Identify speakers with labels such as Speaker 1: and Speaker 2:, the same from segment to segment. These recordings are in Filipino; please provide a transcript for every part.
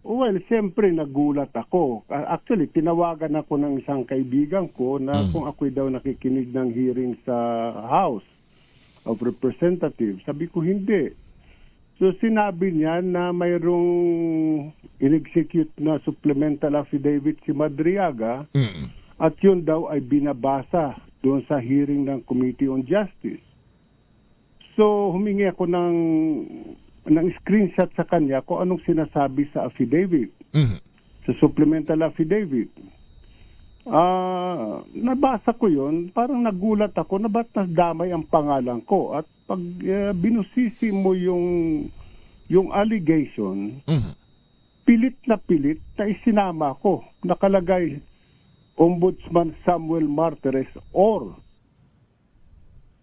Speaker 1: Well, siyempre nagulat ako. Actually, tinawagan ako ng isang kaibigan ko na kung ako'y daw nakikinig ng hearing sa House of Representatives. Sabi ko, hindi. So sinabi niya na mayroong in-execute na supplemental affidavit si Madriaga at yun daw ay binabasa doon sa hearing ng Committee on Justice. So humingi ako ng screenshot sa kanya kung anong sinasabi sa affidavit, sa supplemental affidavit. Nabasa ko yun, parang nagulat ako na ba't nasdamay ang pangalan ko. At pag binusisi mo yung allegation, pilit na isinama ko. Nakalagay, Ombudsman Samuel Martires or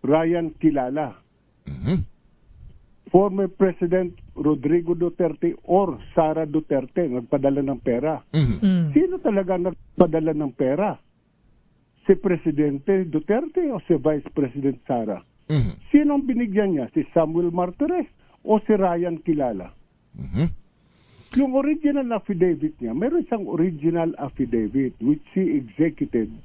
Speaker 1: Ryan Kilala. Former President Rodrigo Duterte or Sara Duterte nagpadala ng pera. Sino talaga nagpadala ng pera? Si Presidente Duterte o si Vice President Sara? Sino ang binigyan niya? Si Samuel Martires o si Ryan Kilala? Yung original affidavit niya, mayroon siyang original affidavit which he executed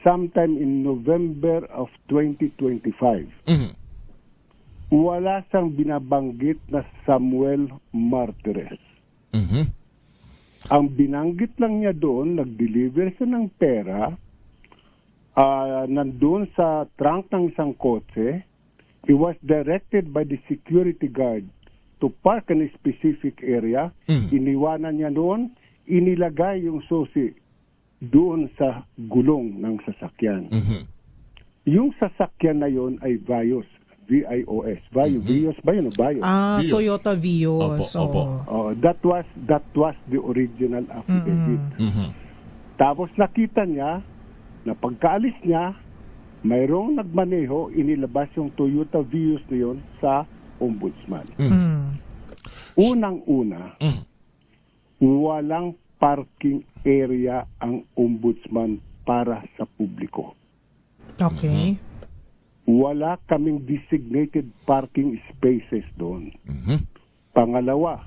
Speaker 1: sometime in November of 2025. Wala siyang binabanggit na Samuel Martires. Ang binanggit lang niya doon, nag-deliver siya ng pera, nandun sa trunk ng isang kotse. He was directed by the security guard to park in a specific area. Iniwanan niya doon, inilagay yung susi doon sa gulong ng sasakyan. Yung sasakyan na yon ay Vios. VIOS. Vios ba yun? Vios.
Speaker 2: Vios. Toyota Vios.
Speaker 1: Opo. That was the original affidavit. Tapos nakita niya na pagkaalis niya, mayroong nagmaneho, inilabas yung Toyota Vios na yun sa ombudsman. Unang-una, walang parking area ang ombudsman para sa publiko.
Speaker 2: Okay.
Speaker 1: Wala kaming designated parking spaces doon. Pangalawa,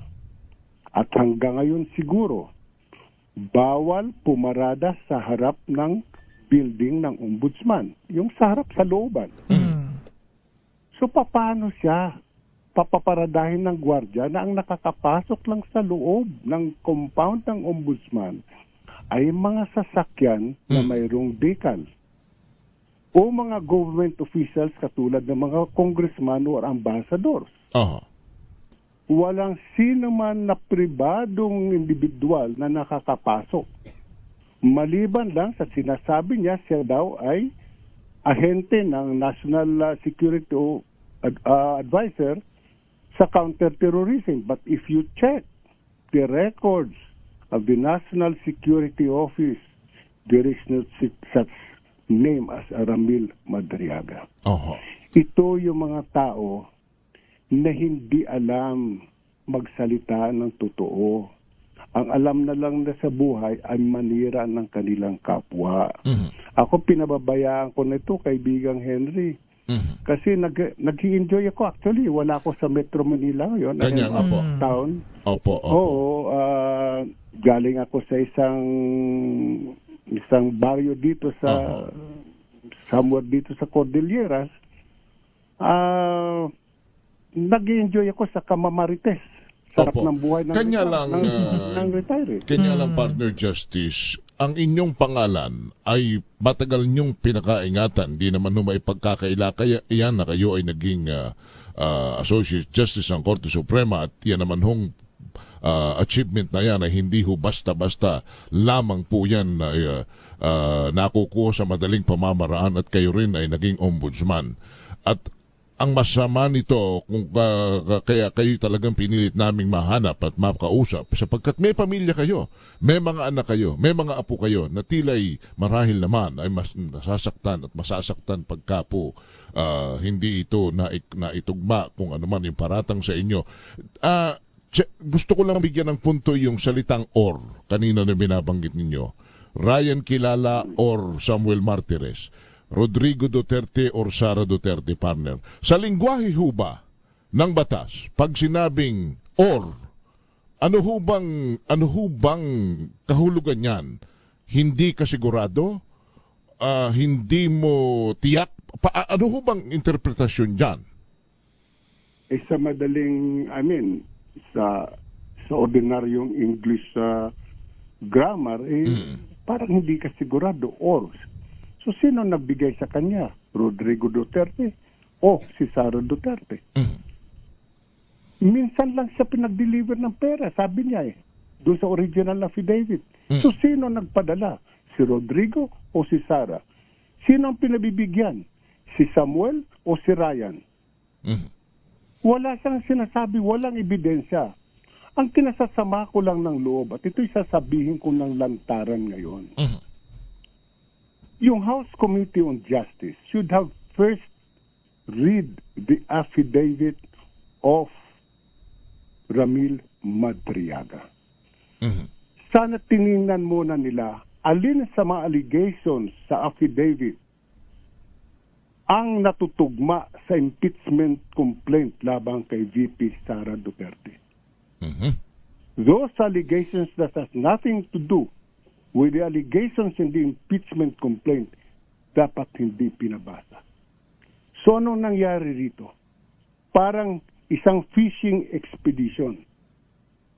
Speaker 1: at hanggang ngayon siguro, bawal pumarada sa harap ng building ng ombudsman. Yung sa harap sa looban. So paano siya papaparadahin ng gwardiya na ang nakakapasok lang sa loob ng compound ng ombudsman ay mga sasakyan na mayroong decal o mga government officials katulad ng mga congressman or ambassadors. Walang sino man na pribadong individual na nakakapasok. Maliban lang sa sinasabi niya, siya daw ay ahente ng National Security Advisor sa counterterrorism. But if you check the records of the National Security Office, there is no such name as Ramil Madriaga. Ito yung mga tao na hindi alam magsalita ng totoo. Ang alam na lang na sa buhay ay manira ng kanilang kapwa. Ako pinababayaan ko na ito, kaibigang Henry. Kasi nag-i-enjoy ako. Actually, wala ako sa Metro Manila ngayon. Town. Galing ako sa isang baryo dito sa somewhere dito sa Cordilleras. Nag-enjoy ako sa Kamamarites. Sarap ng buhay ng retiree.
Speaker 3: Kanya lang, Partner Justice, ang inyong pangalan ay matagal niyong pinakaingatan. Di naman may pagkakaila. Kaya iyan na kayo ay naging Associate Justice ng Korte Suprema at yan naman achievement na yan ay hindi basta-basta lamang po yan na nakukuha sa madaling pamamaraan at kayo rin ay naging ombudsman. At ang masama nito, kung kaya kayo talagang pinilit naming mahanap at makausap sapagkat may pamilya kayo, may mga anak kayo, may mga apo kayo na tila'y marahil naman ay mas nasasaktan at masasaktan pagka po hindi ito naitugma kung ano man yung paratang sa inyo. Gusto ko lang bigyan ng punto yung salitang or kanina na binabanggit ninyo. Ryan Kilala or Samuel Martires, Rodrigo Duterte or Sara Duterte, partner. Sa lingwahe ho ba ng batas, pag sinabing or Ano ho bang kahulugan niyan? Hindi ka sigurado? Hindi mo tiyak? Ano ho bang interpretasyon diyan?
Speaker 1: Sa madaling, sa ordinaryong English grammar, parang hindi ka sigurado. Or, so sino nagbigay sa kanya? Rodrigo Duterte o si Sara Duterte? Minsan lang siya pinag-deliver ng pera, sabi niya doon sa original affidavit. So sino nagpadala? Si Rodrigo o si Sara? Sino ang pinabibigyan? Si Samuel o si Ryan? Wala siyang sinasabi, walang ebidensya. Ang kinasasama ko lang ng loob, at ito'y sasabihin ko ng lantaran ngayon. Yung House Committee on Justice should have first read the affidavit of Ramil Madriaga. Sana tiningnan muna nila alin sa mga allegations sa affidavit ang natutugma sa impeachment complaint labang kay VP Sara Duterte. Those allegations that has nothing to do with the allegations in the impeachment complaint dapat hindi pinabasa. So anong nangyari rito? Parang isang fishing expedition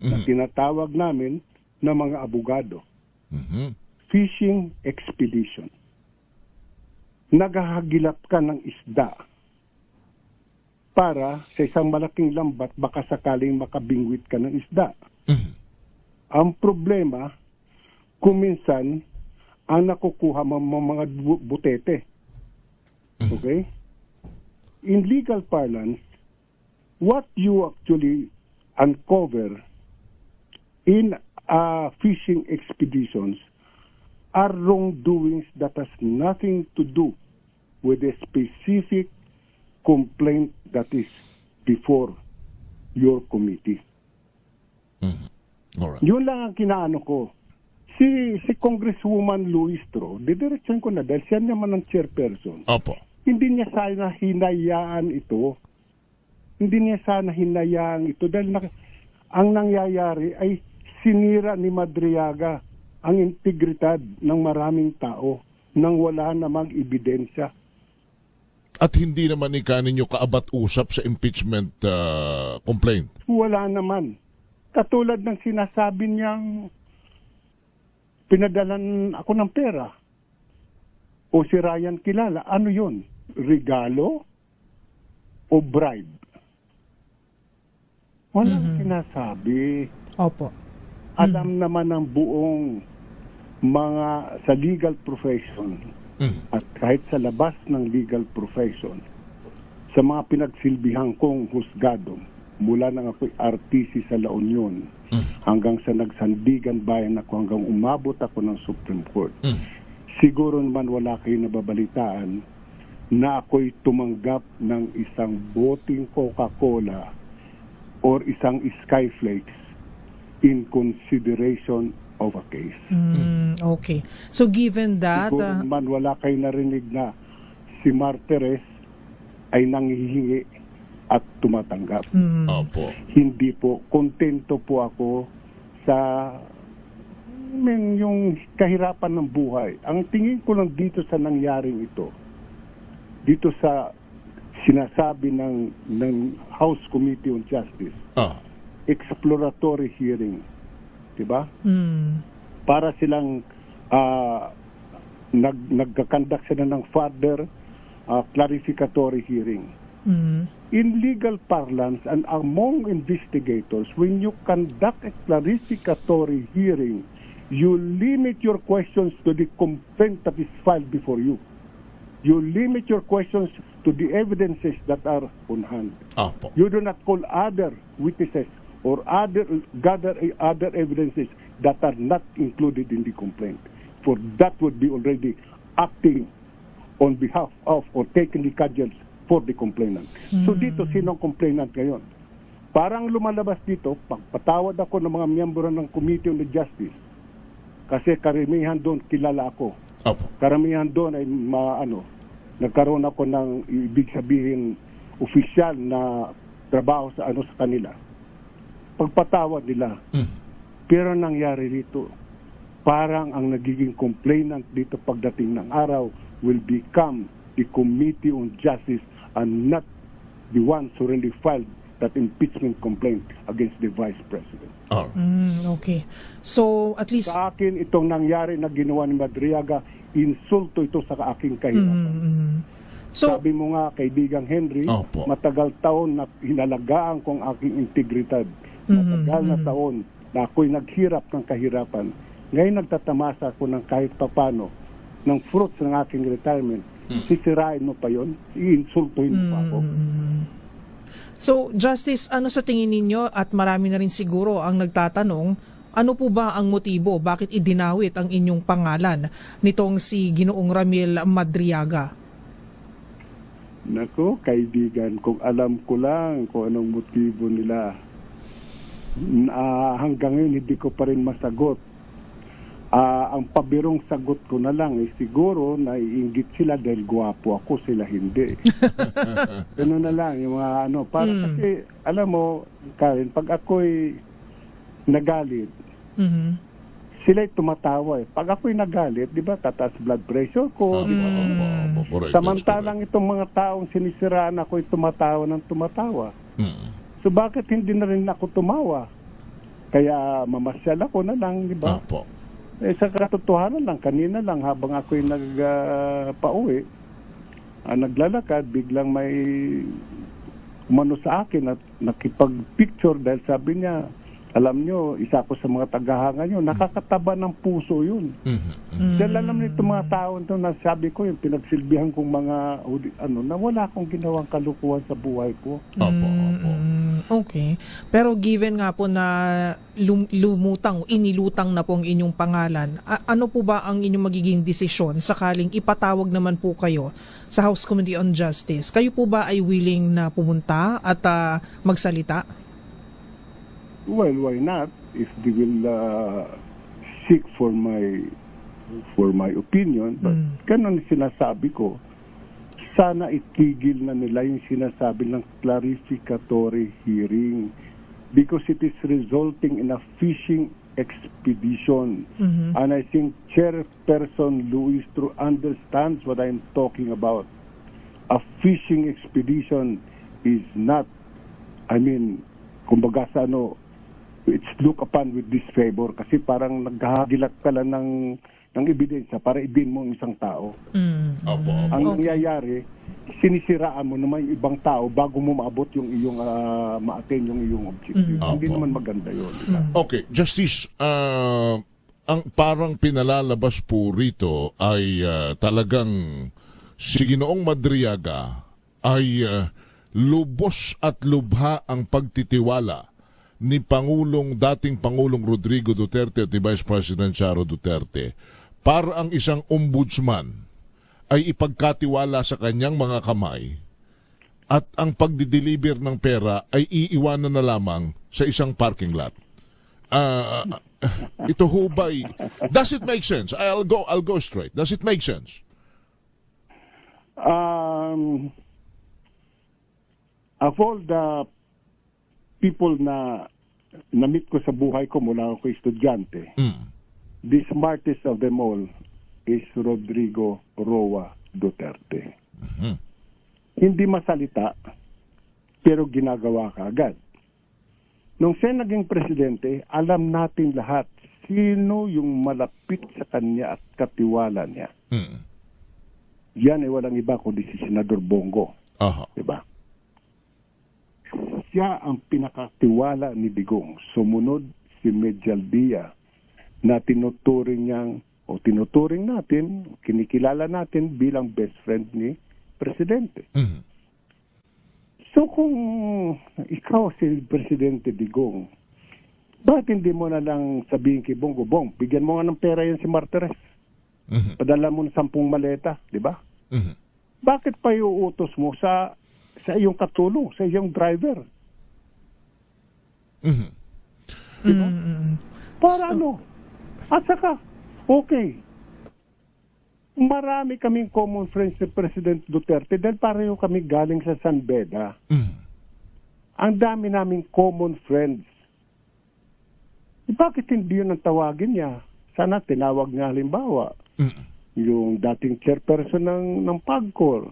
Speaker 1: na tinatawag namin ng mga abogado. Fishing expedition. Naghahagilap ka ng isda para sa isang malaking lambat baka sakaling makabingwit ka ng isda. Ang problema, kuminsan, ang nakukuha mga butete. Okay? In legal parlance, what you actually uncover in fishing expeditions are wrongdoings that has nothing to do with a specific complaint that is before your committee.
Speaker 3: Alright.
Speaker 1: Yun lang ang kinaano ko. Si Congresswoman Luistro, didiretsuhin ko na dahil siya naman ang chairperson.
Speaker 3: Opo.
Speaker 1: Hindi niya sana hinayaan ito. Dahil ang nangyayari ay sinira ni Madriaga ang integridad ng maraming tao nang wala namang ebidensya.
Speaker 3: At hindi naman ninyo kaabat-usap sa impeachment complaint?
Speaker 1: Wala naman. Katulad ng sinasabi niyang pinadalan ako ng pera. O si Ryan kilala. Ano yun? Regalo? O bribe? Walang sinasabi.
Speaker 2: Opo.
Speaker 1: Alam naman ng buong mga sa legal profession at kahit sa labas ng legal profession, sa mga pinagsilbihan kong husgado, mula nang ako'y RTC sa La Union, hanggang sa nagsandigan bayan ako, hanggang umabot ako ng Supreme Court. Siguro naman wala kayo nababalitaan na ako'y tumanggap ng isang boteng Coca-Cola or isang Skyflakes in consideration of a case.
Speaker 2: Okay. So given that...
Speaker 1: Siguro naman wala kayo narinig na si Martires ay nanghihingi at tumatanggap.
Speaker 3: Opo.
Speaker 1: Hindi po. Kontento po ako sa yung kahirapan ng buhay. Ang tingin ko lang dito sa nangyaring ito, dito sa sinasabi ng House Committee on Justice, exploratory hearing, diba? Para silang nagkakandak sila ng further clarificatory hearing. In legal parlance and among investigators, when you conduct a clarificatory hearing, you limit your questions to the complaint that is filed before you. You limit your questions to the evidences that are on hand.
Speaker 3: Opo.
Speaker 1: You do not call other witnesses or gather other evidences that are not included in the complaint. For that would be already acting on behalf of or taking the cudgels for the complainant. So dito, sinong complainant ngayon? Parang lumalabas dito, patawad ako ng mga miyembro ng Committee on the Justice kasi karamihan doon kilala ako.
Speaker 3: Opo.
Speaker 1: Karamihan doon ay nagkaroon ako ng ibig sabihin opisyal na trabaho sa kanila. pagpatawad nila. Pero nangyari dito, parang ang nagiging complainant dito pagdating ng araw will become the Committee on Justice and not the ones who really filed that impeachment complaint against the Vice President.
Speaker 2: Okay. So, at least...
Speaker 1: Sa akin, itong nangyari na ginawa ni Madriaga, insulto ito sa aking kahirapan.
Speaker 2: So,
Speaker 1: Sabi mo nga, kaibigang Henry,
Speaker 3: Opo.
Speaker 1: matagal taon na hinalagaan kong aking integridad. Matagal na taon na ako'y naghirap ng kahirapan. Ngayon nagtatamasa ako ng kahit papano ng fruits ng aking retirement. Sisirain mo pa yon, iinsultuhin mo pa ako.
Speaker 2: So, Justice, ano sa tingin ninyo, at marami na rin siguro ang nagtatanong, ano po ba ang motibo? Bakit idinawit ang inyong pangalan nitong si Ginoong Ramil Madriaga?
Speaker 1: Nako, kaibigan, kung alam ko lang kung anong motibo nila, hanggang ngayon hindi ko pa rin masagot. Ang pabirong sagot ko na lang siguro naiinggit sila dahil gwapo ako, sila hindi. Ganun na lang yung mga para kasi alam mo, Karen, pag ako'y nagalit, sila'y tumatawa eh. Pag ako'y nagalit, di ba, tataas blood pressure ko.
Speaker 3: Correct,
Speaker 1: Samantalang itong mga taong sinisiraan ako'y tumatawa ng tumatawa. So bakit hindi na rin ako tumawa? Kaya mamasyal ako na lang, di ba?
Speaker 3: Opo.
Speaker 1: Sa katotohanan lang, kanina lang habang ako'y pauwi, naglalakad, biglang may umano sa akin at nakipag-picture dahil sabi niya, alam nyo, isa ko sa mga tagahanga nyo, nakakataba ng puso yun. Dahil alam nito mga tao ito na sabi ko, yung pinagsilbihan kong mga, na wala akong ginawang kalukuhan sa buhay ko.
Speaker 2: Okay. Pero given nga po na inilutang na po ang inyong pangalan, ano po ba ang inyong magiging desisyon sakaling ipatawag naman po kayo sa House Committee on Justice? Kayo po ba ay willing na pumunta at magsalita?
Speaker 1: Well, why not? If they will seek for my opinion, but ganun sinasabi ko, sana itigil na nila yung sinasabi ng clarificatory hearing because it is resulting in a fishing expedition. And I think Chairperson Luis Tru understands what I'm talking about. A fishing expedition is not, kumbaga sa it's looked upon with disfavor kasi parang naghahagilat ka lang ng ebidensya para ibin mo ang isang tao. Ang nangyayari, sinisiraan mo naman yung ibang tao bago mo maabot yung iyong ma-attain yung iyong objective. Hindi naman maganda yun.
Speaker 3: Okay, Justice, ang parang pinalalabas po rito ay talagang si Ginoong Madriaga ay lubos at lubha ang pagtitiwala ni dating Pangulong Rodrigo Duterte at ni Vice President Sara Duterte para ang isang ombudsman ay ipagkatiwala sa kanyang mga kamay at ang pagdideliver ng pera ay iiwanan na lamang sa isang parking lot. Ito ho ba'y... Does it make sense? I'll go straight. Does it make sense?
Speaker 1: Of all the people na na-meet ko sa buhay ko mula ako estudyante, the smartest of them all is Rodrigo Roa Duterte. Hindi masalita, pero ginagawa ka agad. Nung siya naging presidente, alam natin lahat sino yung malapit sa kanya at katiwala niya. Yan ay walang iba kundi si Senador Bongo. Diba? Siya ang pinakatiwala ni Digong. Sumunod si Medjaldia na tinuturing natin, kinikilala natin bilang best friend ni Presidente. So kung ikaw si Presidente Digong, bakit hindi mo na lang sabihin kay Bongo, Bong, bigyan mo nga ng pera yan si Martires. Padala mo ng 10 maleta, di ba? Bakit pa iuutos mo sa iyong katulong, sa iyong driver? Diba? Para At saka, okay, marami kaming common friends ni President Duterte dahil pareho kami galing sa San Beda. Ang dami naming common friends bakit hindi yun ang tawagin niya? Sana tinawag niya halimbawa yung dating chairperson ng PAGCOR,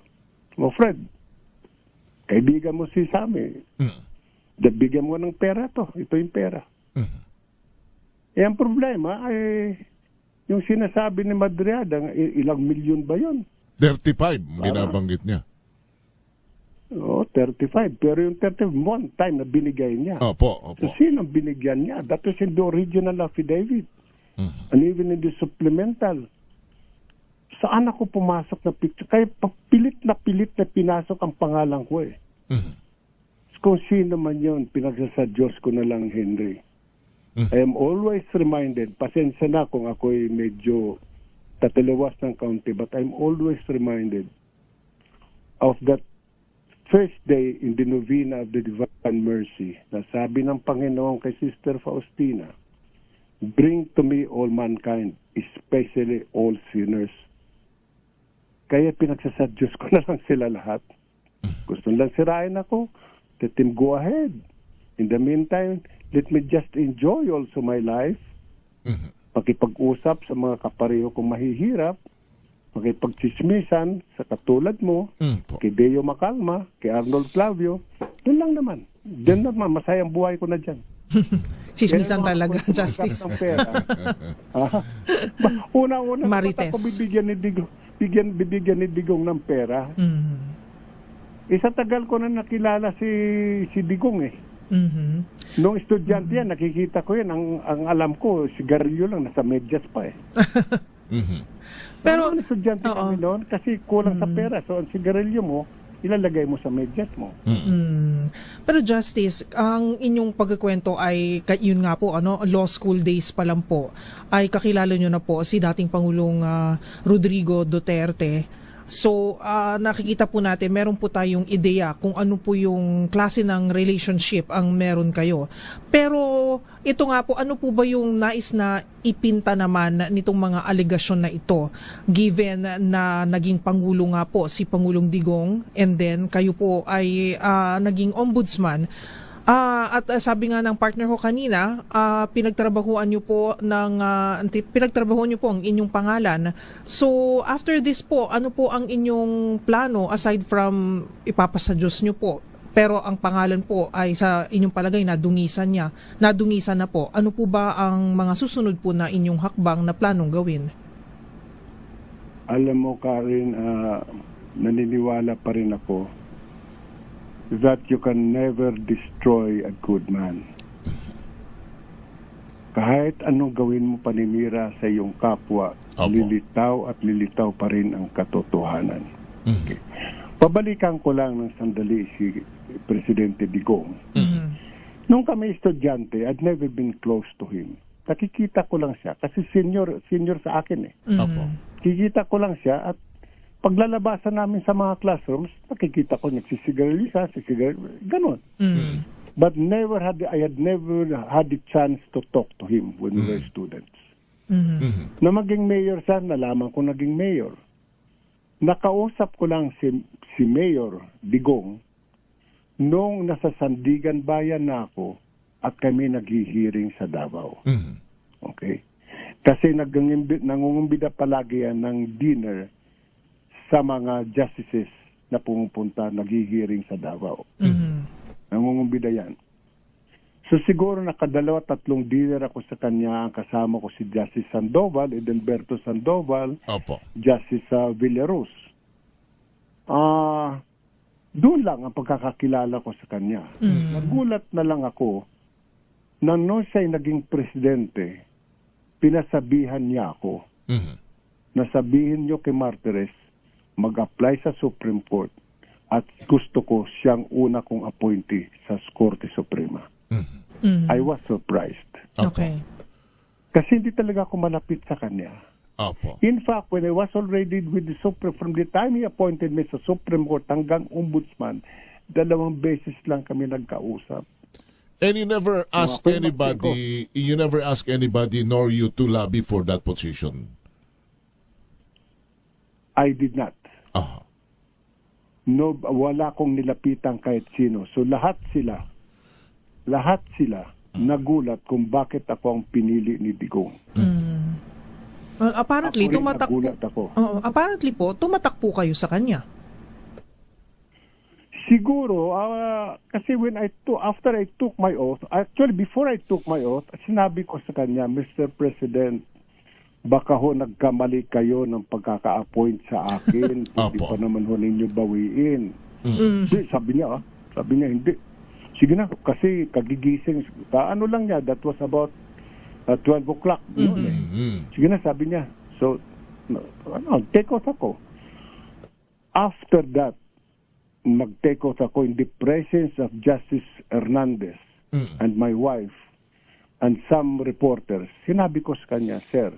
Speaker 1: mo Fred, kaibigan mo si Sammy. Bigyan mo ng pera to. Ito yung pera. Ang problema ay yung sinasabi ni Madriada, ilang milyon ba yun?
Speaker 3: 35, binabanggit niya.
Speaker 1: 35. Pero yung 35, one time na binigay niya.
Speaker 3: Opo.
Speaker 1: So, sino binigyan niya? That was in the original affidavit. And even in the supplemental. Saan ako pumasok na picture? Kaya pilit na pinasok ang pangalan ko eh. Kung sino man yun, pinagsasadyos ko na lang, Henry. I am always reminded, pasensya na kung ako'y medyo tatalawas ng kaunti, but I'm always reminded of that first day in the novena of the Divine Mercy na sabi ng Panginoon kay Sister Faustina, bring to me all mankind, especially all sinners. Kaya pinagsasadyos ko na lang sila lahat. Gusto lang sirain ako, let him go ahead. In the meantime, let me just enjoy also my life. Pakipag-usap sa mga kapareho kong mahihirap, pakipag-chismisan sa katulad mo, kay Deo Macalma, kay Arnold Clavio, doon lang naman. Doon naman, masayang buhay ko na dyan.
Speaker 2: Chismisan talaga, Justice.
Speaker 1: Una-una,
Speaker 2: Marites.
Speaker 1: Ako bibigyan ni Digong ng pera. Isa tagal ko na nakilala si Digong eh. Nung estudyante yan, nakikita ko yan. Ang alam ko, sigarilyo lang, nasa medyas pa eh.
Speaker 2: Pero,
Speaker 1: estudyante kami noon kasi kulang sa pera. So, ang sigarilyo mo, ilalagay mo sa medyas mo.
Speaker 2: Pero Justice, ang inyong pagkukwento ay, yun nga po, law school days pa lang po, ay kakilala nyo na po si dating Pangulong Rodrigo Duterte. So, nakikita po natin, meron po tayong ideya kung ano po yung klase ng relationship ang meron kayo. Pero, ito nga po, ano po ba yung nais na ipinta naman nitong mga alegasyon na ito? Given na naging Pangulo nga po si Pangulong Digong, and then kayo po ay naging ombudsman. At sabi nga ng partner ko kanina, pinagtrabahuan niyo po ang inyong pangalan. So after this po, ano po ang inyong plano aside from ipapasa Diyos niyo po? Pero ang pangalan po ay sa inyong palagay nadungisan na po. Ano po ba ang mga susunod po na inyong hakbang na planong gawin?
Speaker 1: Alam mo, Karen, naniniwala pa rin ako that you can never destroy a good man. Kahit anong gawin mo panimira sa iyong kapwa, lilitaw at lilitaw pa rin ang katotohanan. Okay. Pabalikan ko lang ng sandali si Presidente Digong. Nung kami estudyante, I'd never been close to him. Nakikita ko lang siya kasi senior sa akin eh. Kikita ko lang siya at paglalabasan namin sa mga classrooms, nakikita ko nagsisigarilyo siya, ganon. But I had never had the chance to talk to him when we were students. Na maging mayor siya, nalaman ko naging mayor. Nakausap ko lang si Mayor Digong nung nasa Sandigan Bayan na ako at kami naghihiring sa Davao. Okay? Kasi nangungumbida palagi yan ng dinner sa mga justices na pumupunta, naghihiring sa Davao. Nangungumbida yan. So siguro nakadalawa-tatlong dinner ako sa kanya. Kasama ko si Justice Sandoval, Edelberto Sandoval, Justice Villaruz. Doon lang ang pagkakakilala ko sa kanya. Nagulat na lang ako na nung siya'y naging presidente, pinasabihan niya ako. Nasabihin niyo kay Martires, mag-apply sa Supreme Court at gusto ko siyang una kong appointee sa Korte Suprema. I was surprised.
Speaker 2: Okay.
Speaker 1: Kasi hindi talaga ako malapit sa kanya. In fact, when I was already with the Supreme, from the time he appointed me sa Supreme Court hanggang Ombudsman, 2 beses lang kami nagkausap.
Speaker 3: And you never ask anybody nor you to lobby for that position?
Speaker 1: I did not. No, wala akong nilapitan kahit sino. So lahat sila nagulat kung bakit ako ang pinili ni Digong.
Speaker 2: Well, apparently,
Speaker 1: Ako rin
Speaker 2: tumatak po.
Speaker 1: nagulat ako.
Speaker 2: Apparently po, tumatak po kayo sa kanya.
Speaker 1: Siguro, kasi after I took my oath, actually before I took my oath, sinabi ko sa kanya, Mr. President, baka ho nagkamali kayo ng pagkaka-appoint sa akin. Hindi
Speaker 3: Opo.
Speaker 1: pa naman ho ninyo bawiin. Hindi, sabi niya, hindi. Sige na, kasi kagigising, ano lang niya, that was about 12 o'clock. Noon, Sige na, sabi niya. So, take oath ako. After that, nag-take oath ako in the presence of Justice Hernandez and my wife and some reporters. Sinabi ko sa kanya, Sir,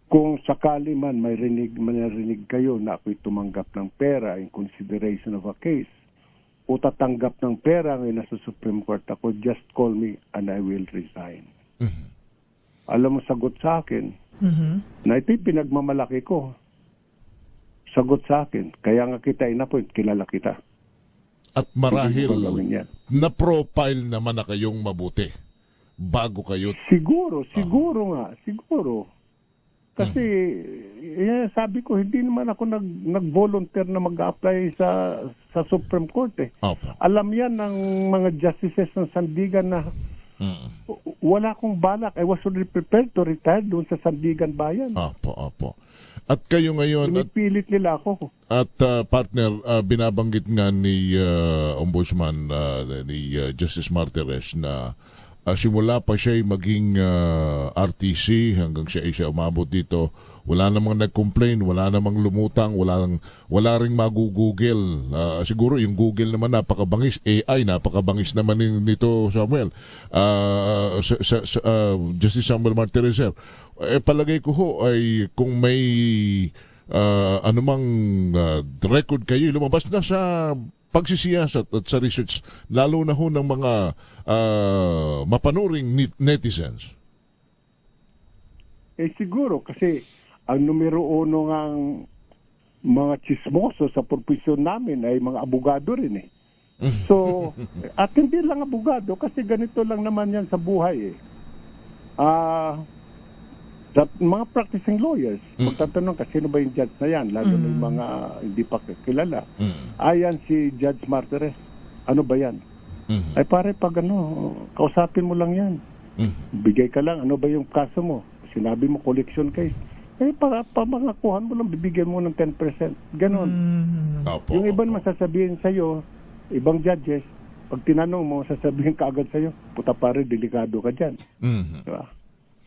Speaker 1: kung sakali man may narinig kayo na ako'y tumanggap ng pera in consideration of a case o tatanggap ng pera ngayon nasa Supreme Court ako, just call me and I will resign. Alam mo, sagot sa akin, na ito'y pinagmamalaki ko. Sagot sa akin, kaya nga kita in-appoint, kilala kita.
Speaker 3: At marahil
Speaker 1: Hindi ko gawin yan.
Speaker 3: na-profile naman na kayong mabuti bago kayo.
Speaker 1: Siguro nga. Kasi sabi ko, hindi naman ako nag-volunteer na mag-apply sa Supreme Court eh.
Speaker 3: Opo.
Speaker 1: Alam yan ng mga justices ng Sandigan na wala akong balak. I was already prepared to retire doon sa Sandigan Bayan.
Speaker 3: Opo. At kayo ngayon,
Speaker 1: Pinipilit nila ako.
Speaker 3: at partner, binabanggit nga ni Ombudsman, ni Justice Martires na simula pa siya maging RTC hanggang siya umabot dito, wala namang nag-complain, wala namang lumutang, wala ring magugugel. Siguro yung Google naman napakabangis, AI napakabangis naman nito, Samuel. Justice Samuel Martires, sir. Palagay ko ho ay kung may anumang record kayo lumabas na sa pagsisiyasat at sa research, lalo na ho ng mga mapanuring netizens.
Speaker 1: Siguro kasi ang numero uno ng mga chismoso sa profesyon namin ay mga abogado rin eh. So, at hindi lang abogado kasi ganito lang naman yan sa buhay eh. Mga practicing lawyers, magtatanong kasi sino ba yung judge na yan, lalo na yung mga hindi pa kilala. Ayan si Judge Martires. Ano ba yan? Ay pare, pag kausapin mo lang yan. Bigay ka lang, ano ba yung kaso mo? Sinabi mo collection case. Para pamangakuhan mo lang, bibigyan mo ng 10%. Ganon. Yung iba naman sasabihin sa'yo, ibang judges, pag tinanong mo, sasabihin ka agad sa'yo, puta pare, delikado ka dyan. Diba?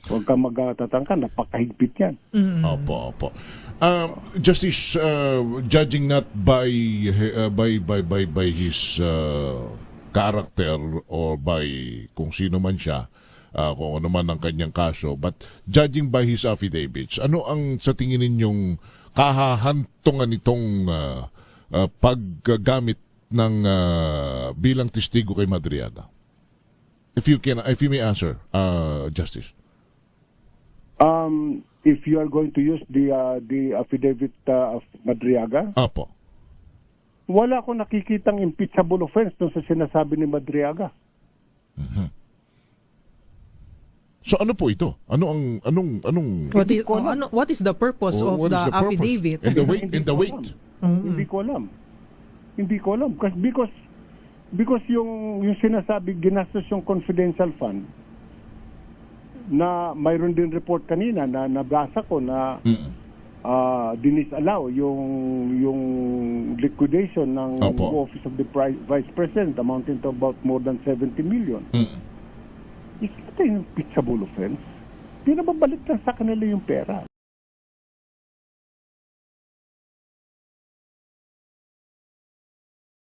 Speaker 1: Huwag kang magtatangka, napakahigpit yan.
Speaker 3: Opo. Justice, judging not by his character or by kung sino man siya, kung ano man ang kanyang kaso, but judging by his affidavits, ano ang sa tingin ninyong kahahantungan nitong paggamit ng bilang testigo kay Madriaga? If you may answer, Justice.
Speaker 1: If you are going to use the affidavit of Madriaga,
Speaker 3: Opo.
Speaker 1: wala akong nakikitang impeachable offense dun sa sinasabi ni Madriaga.
Speaker 3: So ano po ito? Anong
Speaker 2: What is the purpose of
Speaker 3: what
Speaker 2: the
Speaker 3: is the purpose?
Speaker 2: affidavit?
Speaker 3: In the weight.
Speaker 1: Hindi ko alam. Because yung sinasabi ginastos yung confidential fund na mayroon din report kanina na nabasa ko na dinisallow yung liquidation ng Office of the Vice President amounting to about more than 70 million. Is that an impeachable offense? Pinababalik lang sa kanila yung pera.